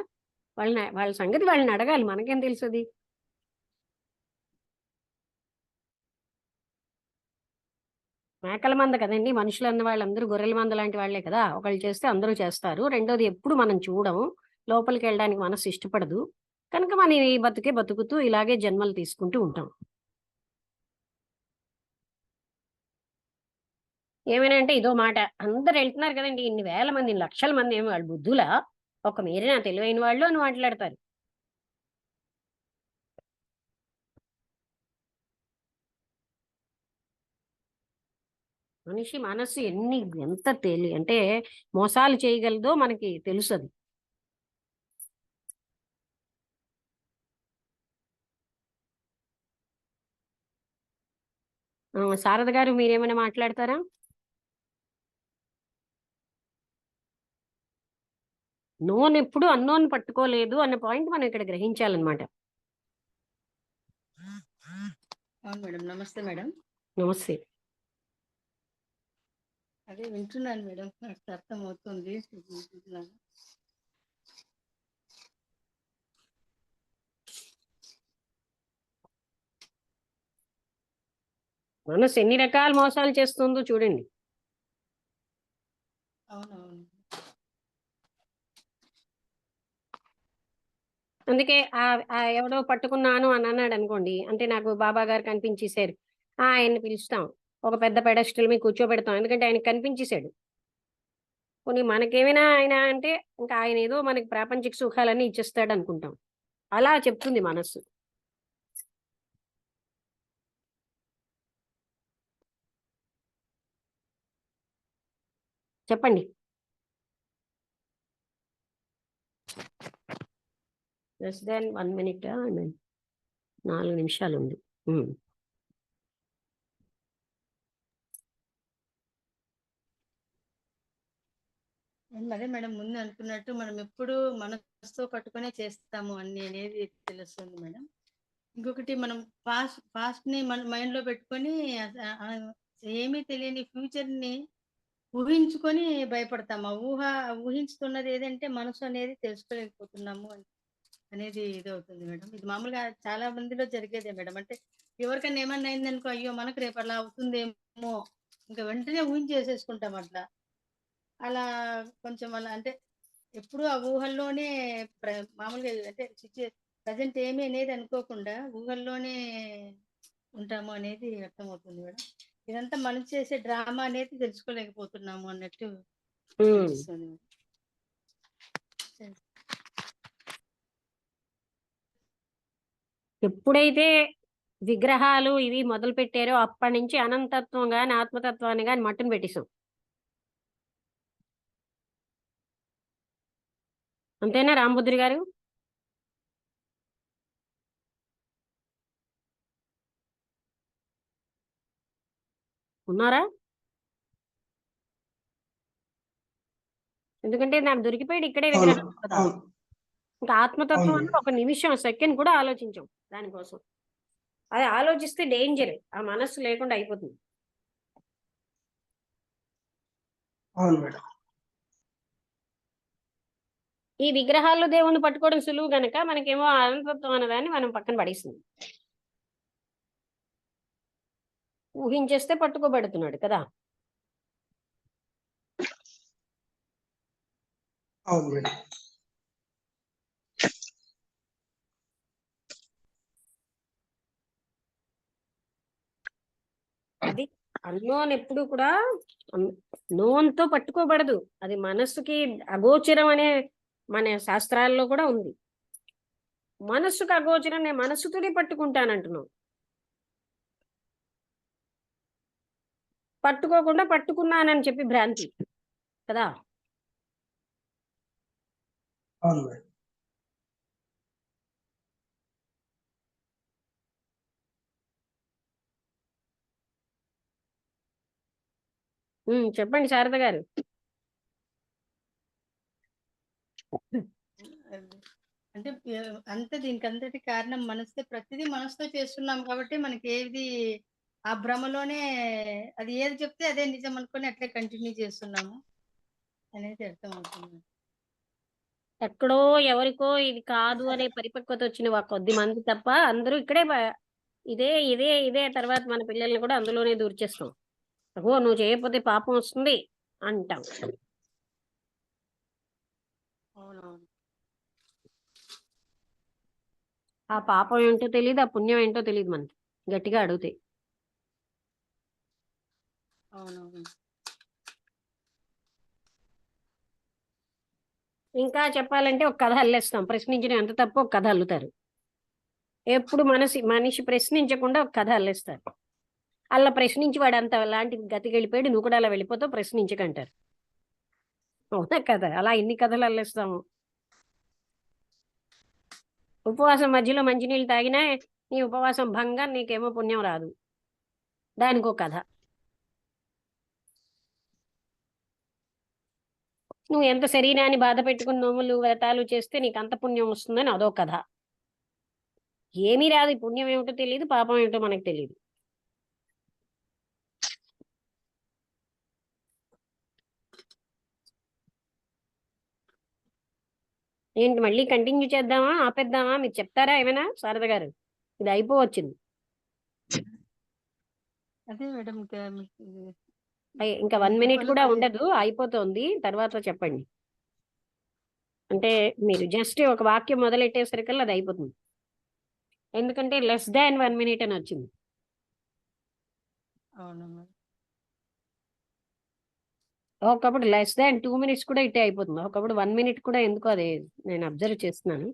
వాళ్ళ సంగతి వాళ్ళని అడగాలి, మనకేం తెలుసుది. మేకల మంద కదండి, మనుషులు అన్న వాళ్ళందరూ గొర్రెల మంద లాంటి వాళ్లే కదా. ఒకళ్ళు చేస్తే అందరూ చేస్తారు. రెండోది ఎప్పుడు మనం చూడము, లోపలికి వెళ్ళడానికి మనసు ఇష్టపడదు. కనుక మనం ఈ బతుకే బతుకుతూ ఇలాగే జన్మలు తీసుకుంటూ ఉంటాం. ఏమైనా అంటే ఇదో మాట, అందరు వెళ్తున్నారు కదండి, ఇన్ని వేల మంది, ఇన్ని లక్షల మంది, ఏమి వాళ్ళు బుద్ధులా? ఒక మీరేనా తెలివైన వాళ్ళు అని మాట్లాడతారు. మనిషి మనస్సు ఎంత అంటే మోసాలు చేయగలదో మనకి తెలుసు అది. శారద గారు మీరేమైనా మాట్లాడతారా? నోన్ ఎప్పుడు అన్నోన్ పట్టుకోలేదు అన్న పాయింట్ మనం ఇక్కడ గ్రహించాలన్నమాట. అవును మేడం. నమస్తే మేడం. నమస్తే. అదే వింటున్నాను మేడం, నాకు అర్థం అవుతుంది. వింటున్నాను. మనసు ఎన్ని రకాల మోసాలు చేస్తుందో చూడండి. అవునవును. అందుకే ఎవడో పట్టుకున్నాను అని అన్నాడు అనుకోండి, అంటే నాకు బాబా గారు కనిపించేశారు, ఆయన్ని పిలుస్తాం, ఒక పెద్ద పెడస్టల్ మీద కూర్చోబెడతాం, ఎందుకంటే ఆయన కనిపించేశాడు. కొన్ని మనకేమైనా ఆయన అంటే ఇంకా ఆయన ఏదో మనకి ప్రాపంచిక సుఖాలన్నీ ఇచ్చేస్తాడు అనుకుంటాం. అలా చెప్తుంది మనస్సు. చెప్పండి. లెస్ దాన్ 1 minute, 4 నిమిషాలు ఉంది. అదే మేడం ముందు అనుకున్నట్టు మనం ఎప్పుడు మనసుతో పట్టుకునే చేస్తాము అన్ని అనేది తెలుస్తుంది మేడం. ఇంకొకటి మనం పాస్ట్ ని మన మైండ్ లో పెట్టుకొని ఏమీ తెలియని ఫ్యూచర్ ని ఊహించుకొని భయపడతాం. ఆ ఊహించుతున్నది ఏదంటే మనసు అనేది తెలుసుకోలేకపోతున్నాము అనేది ఇదవుతుంది మేడం. ఇది మామూలుగా చాలా మందిలో జరిగేదే మేడం. అంటే ఎవరికైనా ఏమన్నా అయిందనుకో, అయ్యో మనకు రేపు అలా అవుతుందేమో, ఇంకా వెంటనే ఊహించేసేసుకుంటాం అట్లా. అలా కొంచెం అలా అంటే ఎప్పుడు ఆ ఊహల్లోనే మామూలుగా అంటే ప్రజెంట్ ఏమి అనేది అనుకోకుండా ఊహల్లోనే ఉంటాము అనేది అర్థమవుతుంది మేడం. ఇదంతా మనం చేసే డ్రామా అనేది తెలుసుకోలేకపోతున్నాము అన్నట్టు అనిపిస్తుంది మేడం. ఎప్పుడైతే విగ్రహాలు ఇవి మొదలు పెట్టారో అప్పటి నుంచి అనంతత్వం గాని ఆత్మతత్వాన్ని గాని మట్టును పెట్టేశాం. అంతేనా రాంబుద్రి గారు? ఉన్నారా? ఎందుకంటే నాకు దొరికిపోయాడు ఇక్కడే అవును విగ్రహం కదా. అవును ఇంకా ఆత్మతత్వం అవును అంటే ఒక నిమిషం సెకండ్ కూడా ఆలోచించాం దానికోసం. అది ఆలోచిస్తే డేంజర్, ఆ మనస్సు లేకుండా అయిపోతుంది. అవును మేడం. ఈ విగ్రహాల్లో దేవుణ్ణి పట్టుకోవడం సులువు గనక మనకేమో అనంతత్వం అన్నదాన్ని మనం పక్కన పడేస్తుంది. ఊహించేస్తే పట్టుకోబడుతున్నాడు కదా. అవును మేడం. అది అన్నోన్ ఎప్పుడు కూడా నోన్తో పట్టుకోబడదు, అది మనస్సుకి అగోచరం అనే మన శాస్త్రాల్లో కూడా ఉంది. మనస్సుకు అగోచరం, నేను మనస్సుతోనే పట్టుకుంటానంటున్నావు. పట్టుకోకుండా పట్టుకున్నానని చెప్పి భ్రాంతి కదా. అవును మేడం. చెప్పండి శారద గారు. అంటే దీనికి అంతటి కారణం మనస్తే. ప్రతిదీ మనసుతో చేస్తున్నాం కాబట్టి మనకి ఏది ఆ భ్రమలోనే అది ఏది చెప్తే అదే నిజం అనుకొని అట్లే కంటిన్యూ చేస్తున్నాము అనేది అర్థమవుతుంది. ఎక్కడో ఎవరికో ఇది కాదు అనే పరిపక్వత వచ్చిన కొద్ది మంది తప్ప అందరూ ఇక్కడే ఇదే ఇదే ఇదే. తర్వాత మన పిల్లల్ని కూడా అందులోనే దూర్చేస్తాం. ఓ నువ్వు చేయకపోతే పాపం వస్తుంది అంటాం. అవునవును. ఆ పాపం ఏంటో తెలియదు, ఆ పుణ్యం ఏంటో తెలియదు మనకి గట్టిగా అడిగితే. అవునవును. ఇంకా చెప్పాలంటే ఒక కథ అల్లేస్తాం. ప్రశ్నించడం ఎంత తప్ప ఒక కథ అల్లుతారు. ఎప్పుడు మనిషి ప్రశ్నించకుండా ఒక కథ అల్లేస్తారు. అలా ప్రశ్నించి వాడు అంత అలాంటి గతికి వెళ్ళిపోయాడు, నువ్వు కూడా అలా వెళ్ళిపోతావు, ప్రశ్నించకంటారు. అవునా కదా. అలా ఎన్ని కథలు అల్లేస్తాము. ఉపవాసం మధ్యలో మంచినీళ్ళు తాగినా నీ ఉపవాసం భంగం, నీకేమో పుణ్యం రాదు, దానికో కథ. నువ్వు ఎంత శరీరాన్ని బాధ పెట్టుకుని నోములు వ్రతాలు చేస్తే నీకు అంత పుణ్యం వస్తుందని అదో కథ. ఏమీ రాదు, ఈ పుణ్యం ఏమిటో తెలియదు, పాపం ఏమిటో మనకు తెలియదు. ఏంటి మళ్ళీ కంటిన్యూ చేద్దామా ఆపేద్దామా? మీరు చెప్తారా ఏమైనా శారద గారు? ఇది అయిపోవచ్చింది. అదే మేడం ఇంకా 1 మినిట్ కూడా ఉండదు, అయిపోతుంది. తర్వాత చెప్పండి. అంటే మీరు జస్ట్ ఒక వాక్యం మొదలెట్టేసరికల్లా అది అయిపోతుంది. ఎందుకంటే లెస్ దాన్ 1 మినిట్ అని వచ్చింది. అవును. ఒకప్పుడు లెస్ దాన్ 2 మినిట్స్ కూడా ఇట్టే అయిపోతుంది. ఒకప్పుడు 1 మినిట్ కూడా ఎందుకో అది నేను అబ్జర్వ్ చేస్తున్నాను.